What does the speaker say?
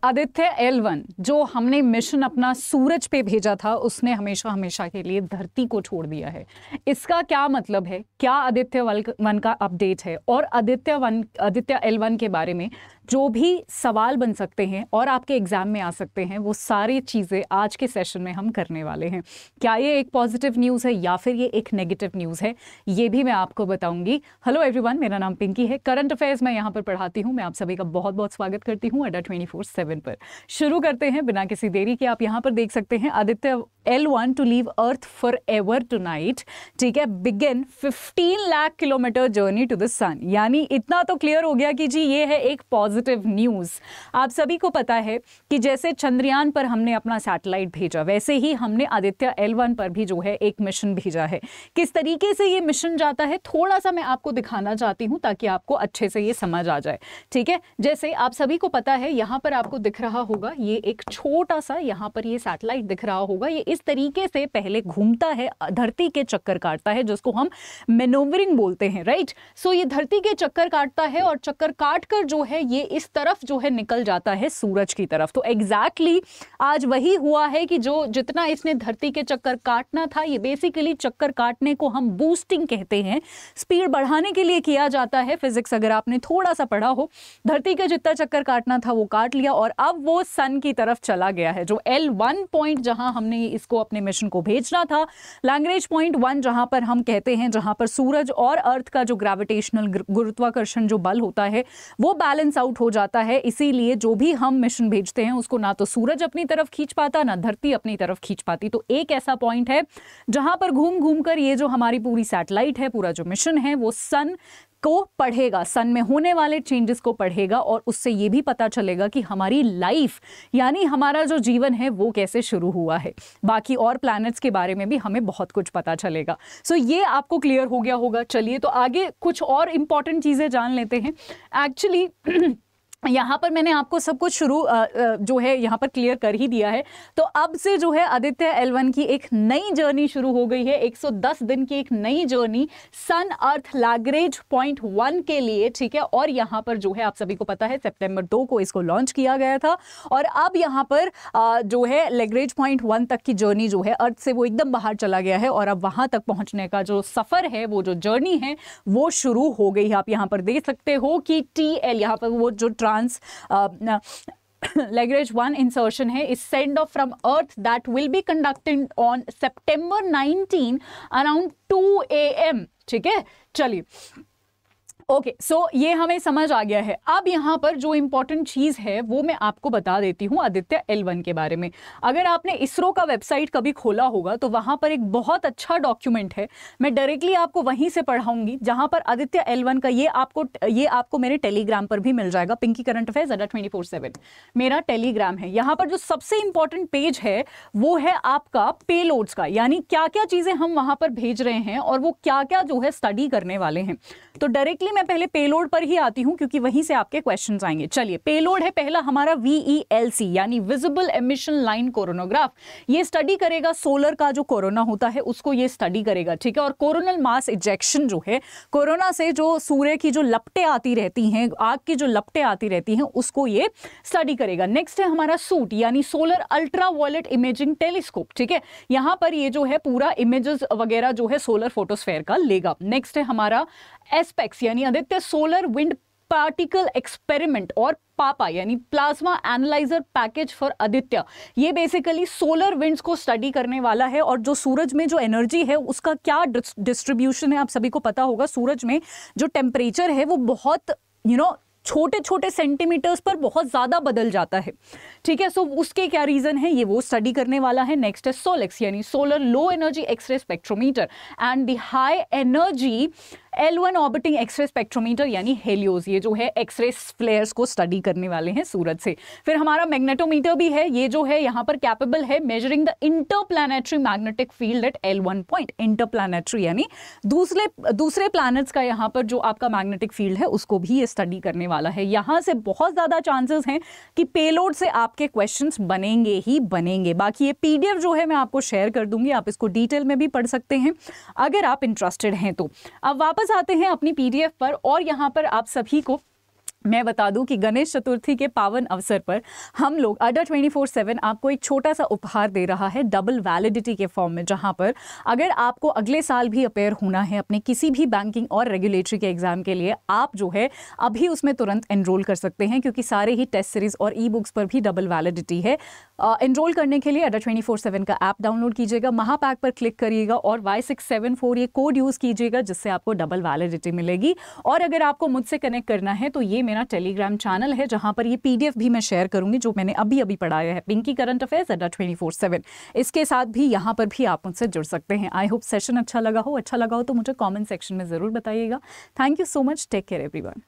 Aditya L1 जो हमने mission अपना सूरज पे भेजा था, उसने हमेशा हमेशा के लिए धरती को छोड़ दिया है। इसका क्या मतलब है, क्या आदित्य 1 का अपडेट है, और आदित्य L1 के बारे में जो भी सवाल बन सकते हैं और आपके एग्जाम में आ सकते हैं, वो सारी चीज़ें आज के सेशन में हम करने वाले हैं। क्या ये एक पॉजिटिव न्यूज़ है या फिर ये एक नेगेटिव न्यूज़ है, ये भी मैं आपको बताऊंगी। हेलो एवरीवन, मेरा नाम पिंकी है। करंट अफेयर्स मैं यहाँ पर पढ़ाती हूँ। मैं आप सभी का बहुत बहुत स्वागत करती हूँ अड्डा 24/7 पर। शुरू करते हैं बिना किसी देरी के। आप यहाँ पर देख सकते हैं Aditya L1 to leave earth forever tonight, ठीक है, begin 15 lakh kilometre journey to the sun. यानी इतना तो क्लियर हो गया कि जी ये है एक पॉजिटिव न्यूज़। आप सभी को पता है कि जैसे चंद्रयान पर हमने अपना सैटेलाइट भेजा, वैसे ही हमने आदित्य L1 पर भी जो है एक मिशन भेजा है। किस तरीके से ये मिशन जाता है थोड़ा सा मैं आपको दिखाना चाहती हूँ ताकि आपको अच्छे से ये समझ आ जाए, ठीक है। जैसे आप सभी को पता है, यहाँ पर आपको दिख रहा होगा ये एक छोटा सा, यहाँ पर ये सैटेलाइट दिख रहा होगा। ये इस तरीके से पहले घूमता है, धरती के चक्कर काटता है, जिसको हम मैनोवरिंग बोलते हैं, राइट। सो ये धरती के चक्कर काटता है और चक्कर काट कर जो है ये इस तरफ जो है निकल जाता है सूरज की तरफ। तो एग्जैक्टली आज वही हुआ है कि जो जितना इसने धरती के चक्कर काटना था, ये बेसिकली चक्कर काटने को हम बूस्टिंग कहते हैं, स्पीड बढ़ाने के लिए किया जाता है। फिजिक्स अगर आपने थोड़ा सा पढ़ा हो, धरती के जितना चक्कर काटना था वो काट लिया और अब वो सन की तरफ चला गया है। जो L1 पॉइंट जहां हमने इसको अपने मिशन को भेजना था, लैग्रेंज पॉइंट 1 जहां पर हम कहते हैं, जहां पर सूरज और अर्थ का जो ग्रेविटेशनल गुरुत्वाकर्षण जो बल होता है वो बैलेंस आउट हो जाता है। इसीलिए जो भी हम मिशन भेजते हैं उसको ना तो सूरज अपनी तरफ खींच पाता, ना धरती अपनी तरफ खींच पाती। तो एक ऐसा पॉइंट है जहां पर घूम घूम कर ये जो हमारी पूरी सैटेलाइट है, पूरा जो मिशन है, वो सन को पढ़ेगा, सन में होने वाले चेंजेस को पढ़ेगा और उससे ये भी पता चलेगा कि हमारी लाइफ यानी हमारा जो जीवन है वो कैसे शुरू हुआ है। बाकी और प्लैनेट्स के बारे में भी हमें बहुत कुछ पता चलेगा। सो ये आपको क्लियर हो गया होगा। चलिए तो आगे कुछ और इंपॉर्टेंट चीज़ें जान लेते हैं। एक्चुअली यहाँ पर मैंने आपको सब कुछ शुरू जो है यहाँ पर क्लियर कर ही दिया है। तो अब से जो है आदित्य L1 की एक नई जर्नी शुरू हो गई है, 110 दिन की एक नई जर्नी सन अर्थ लैग्रेंज पॉइंट 1 के लिए, ठीक है। और यहाँ पर जो है आप सभी को पता है सितंबर 2 को इसको लॉन्च किया गया था और अब यहाँ पर जो है लैग्रेंज पॉइंट 1 तक की जर्नी जो है अर्थ से वो एकदम बाहर चला गया है और अब वहाँ तक पहुँचने का जो सफ़र है, वो जो जर्नी है वो शुरू हो गई है। आप यहाँ पर देख सकते हो कि TL यहाँ पर वो जो Lagrange 1 insertion है is send off from Earth that will be conducted on September 19 around 2 AM, ठीक है। चलिए ओके, सो ये हमें समझ आ गया है। अब यहाँ पर जो इंपॉर्टेंट चीज़ है वो मैं आपको बता देती हूँ आदित्य L1 के बारे में। अगर आपने इसरो का वेबसाइट कभी खोला होगा तो वहाँ पर एक बहुत अच्छा डॉक्यूमेंट है, मैं डायरेक्टली आपको वहीं से पढ़ाऊंगी, जहाँ पर आदित्य L1 का ये आपको मेरे टेलीग्राम पर भी मिल जाएगा। पिंकी करंट अफेयर्स अड्डा 24/7 मेरा टेलीग्राम है। यहाँ पर जो सबसे इंपॉर्टेंट पेज है वो है आपका पेलोड्स का, यानी क्या क्या चीज़ें हम वहाँ पर भेज रहे हैं और वो क्या क्या जो है स्टडी करने वाले हैं। तो डायरेक्टली मैं पहले पेलोड पर ही आती हूं क्योंकि वहीं से आपके क्वेश्चंस आएंगे। चलिए, पेलोड है पहला हमारा VELC यानी विजिबल एमिशन लाइन कोरोनोग्राफ। ये स्टडी करेगा सोलर का जो कोरोना होता है उसको ये स्टडी करेगा, ठीक है। और कोरोनल मास इजेक्शन जो है, कोरोना से जो सूर्य की जो लपटें आती रहती हैं, आग की जो लपटें आती रहती हैं, उसको ये स्टडी करेगा। नेक्स्ट है हमारा सूट यानी solar ultra violet imaging telescope, ठीक है। यहाँ पर ये जो है पूरा इमेजेस वगैरह जो है सोलर फोटोस्फेयर का लेगा। नेक्स्ट है हमारा एस्पेक्स यानी Aditya solar wind particle experiment और पापा यानी plasma analyser package for Aditya. ये बेसिकली सोलर विंड्स को स्टडी करने वाला है और जो सूरज में जो एनर्जी है उसका क्या डिस्ट्रीब्यूशन है। आप सभी को पता होगा सूरज में जो टेम्परेचर है वो बहुत छोटे छोटे सेंटीमीटर्स पर बहुत ज़्यादा बदल जाता है, ठीक है। सो उसके क्या रीज़न है ये वो स्टडी करने वाला है। नेक्स्ट है सोलेक्स यानी solar low energy x-ray spectrometer and the high energy L1 orbiting x-ray spectrometer यानी हेलियोस। ये जो है एक्सरे फ्लेयर्स को स्टडी करने वाले हैं सूरज से। फिर हमारा मैग्नेटोमीटर भी है, ये जो है यहाँ पर कैपेबल है measuring the interplanetary magnetic field at L1 point. Interplanetary यानी दूसरे प्लैनेट्स का यहाँ पर जो आपका मैग्नेटिक फील्ड है उसको भी ये स्टडी करने वाला है। यहाँ से बहुत ज़्यादा चांसेस हैं कि पेलोड से आपके क्वेश्चंस बनेंगे ही बनेंगे। बाकी ये PDF जो है मैं आपको शेयर कर दूंगी, आप इसको डिटेल में भी पढ़ सकते हैं अगर आप इंटरेस्टेड हैं तो। अब वापस आते हैं अपनी PDF पर और यहाँ पर आप सभी को मैं बता दूं कि गणेश चतुर्थी के पावन अवसर पर हम लोग अड्डा 24/7 आपको एक छोटा सा उपहार दे रहा है डबल वैलिडिटी के फॉर्म में, जहां पर अगर आपको अगले साल भी अपेयर होना है अपने किसी भी बैंकिंग और रेगुलेटरी के एग्जाम के लिए, आप जो है अभी उसमें तुरंत एनरोल कर सकते हैं, क्योंकि सारे ही टेस्ट सीरीज और ई बुक्स पर भी डबल वैलिडिटी है। एनरोल करने के लिए अड्डा 24/7 का ऐप डाउनलोड कीजिएगा, महापैक पर क्लिक करिएगा और Y674 ये कोड यूज कीजिएगा, जिससे आपको डबल वैलिडिटी मिलेगी। और अगर आपको मुझसे कनेक्ट करना है तो ये मेरा टेलीग्राम चैनल है, जहां पर ये PDF भी मैं शेयर करूंगी जो मैंने अभी अभी पढ़ाया है, पिंकी करंट अफेयर्स अड्डा 24/7। इसके साथ भी यहाँ पर भी आप मुझसे जुड़ सकते हैं। आई होप सेशन अच्छा लगा हो तो मुझे कॉमेंट सेक्शन में जरूर बताइएगा। Thank you so much, take care everyone.